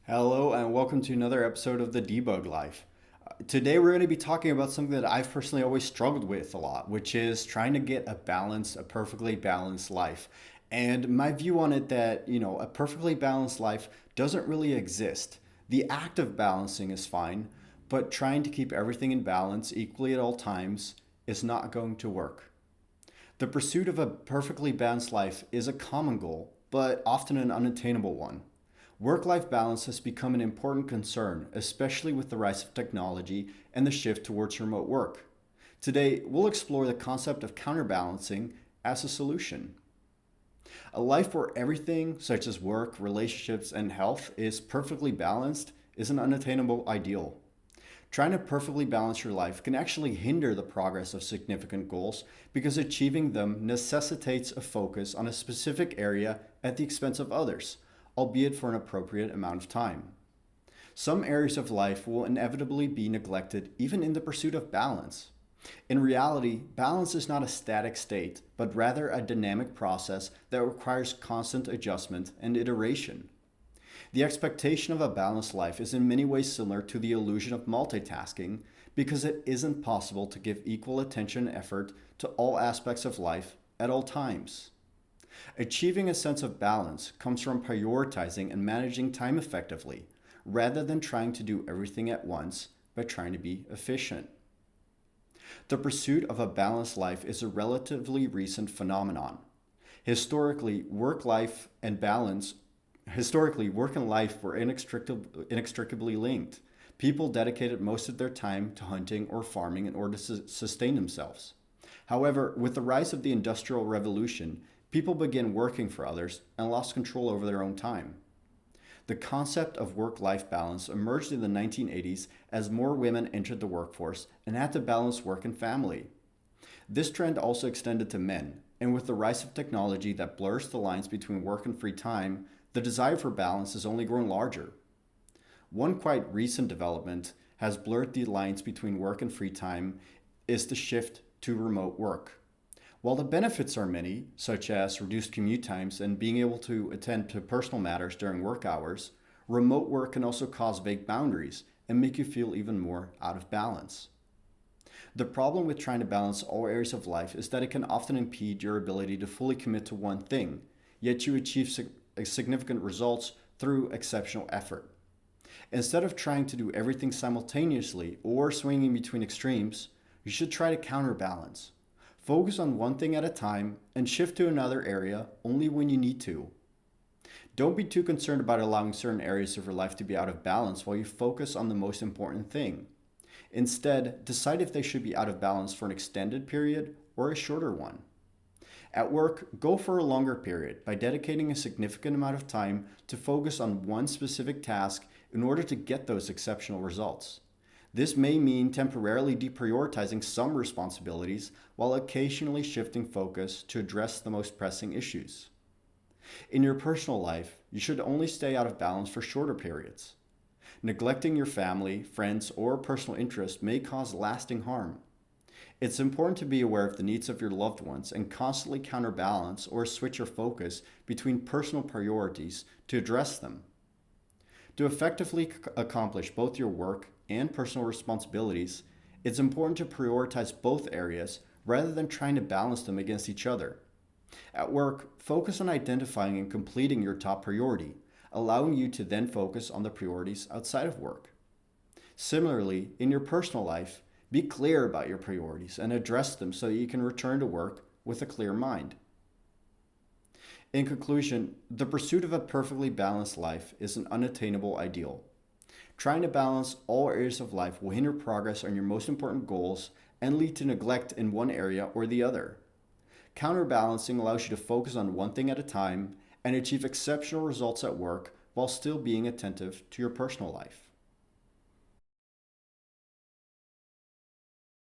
Hello, and welcome to another episode of the Debug Life. Today, we're going to be talking about something that I've personally always struggled with a lot, which is trying to get a perfectly balanced life. And my view on it that, a perfectly balanced life doesn't really exist. The act of balancing is fine, but trying to keep everything in balance equally at all times is not going to work. The pursuit of a perfectly balanced life is a common goal, but often an unattainable one. Work life balance has become an important concern, especially with the rise of technology and the shift towards remote work. Today, we'll explore the concept of counterbalancing as a solution. A life where everything, such as work, relationships, and health, is perfectly balanced is an unattainable ideal. Trying to perfectly balance your life can actually hinder the progress of significant goals because achieving them necessitates a focus on a specific area at the expense of others, albeit for an appropriate amount of time. Some areas of life will inevitably be neglected even in the pursuit of balance. In reality, balance is not a static state, but rather a dynamic process that requires constant adjustment and iteration. The expectation of a balanced life is in many ways similar to the illusion of multitasking because it isn't possible to give equal attention and effort to all aspects of life at all times. Achieving a sense of balance comes from prioritizing and managing time effectively, rather than trying to do everything at once by trying to be efficient. The pursuit of a balanced life is a relatively recent phenomenon. Historically, work and life were inextricably linked. People dedicated most of their time to hunting or farming in order to sustain themselves. However, with the rise of the Industrial Revolution, people began working for others and lost control over their own time. The concept of work life balance emerged in the 1980s as more women entered the workforce and had to balance work and family. This trend also extended to men, and with the rise of technology that blurs the lines between work and free time, the desire for balance has only grown larger. One quite recent development has blurred the lines between work and free time is the shift to remote work. While the benefits are many, such as reduced commute times and being able to attend to personal matters during work hours, remote work can also cause vague boundaries and make you feel even more out of balance. The problem with trying to balance all areas of life is that it can often impede your ability to fully commit to one thing, yet you achieve significant results through exceptional effort. Instead of trying to do everything simultaneously or swinging between extremes, you should try to counterbalance. Focus on one thing at a time and shift to another area only when you need to. Don't be too concerned about allowing certain areas of your life to be out of balance while you focus on the most important thing. Instead, decide if they should be out of balance for an extended period or a shorter one. At work, go for a longer period by dedicating a significant amount of time to focus on one specific task in order to get those exceptional results. This may mean temporarily deprioritizing some responsibilities while occasionally shifting focus to address the most pressing issues. In your personal life, you should only stay out of balance for shorter periods. Neglecting your family, friends, or personal interests may cause lasting harm. It's important to be aware of the needs of your loved ones and constantly counterbalance or switch your focus between personal priorities to address them. To effectively accomplish both your work and personal responsibilities, it's important to prioritize both areas rather than trying to balance them against each other. At work, focus on identifying and completing your top priority, allowing you to then focus on the priorities outside of work. Similarly, in your personal life, be clear about your priorities and address them so that you can return to work with a clear mind. In conclusion, the pursuit of a perfectly balanced life is an unattainable ideal. Trying to balance all areas of life will hinder progress on your most important goals and lead to neglect in one area or the other. Counterbalancing allows you to focus on one thing at a time and achieve exceptional results at work while still being attentive to your personal life.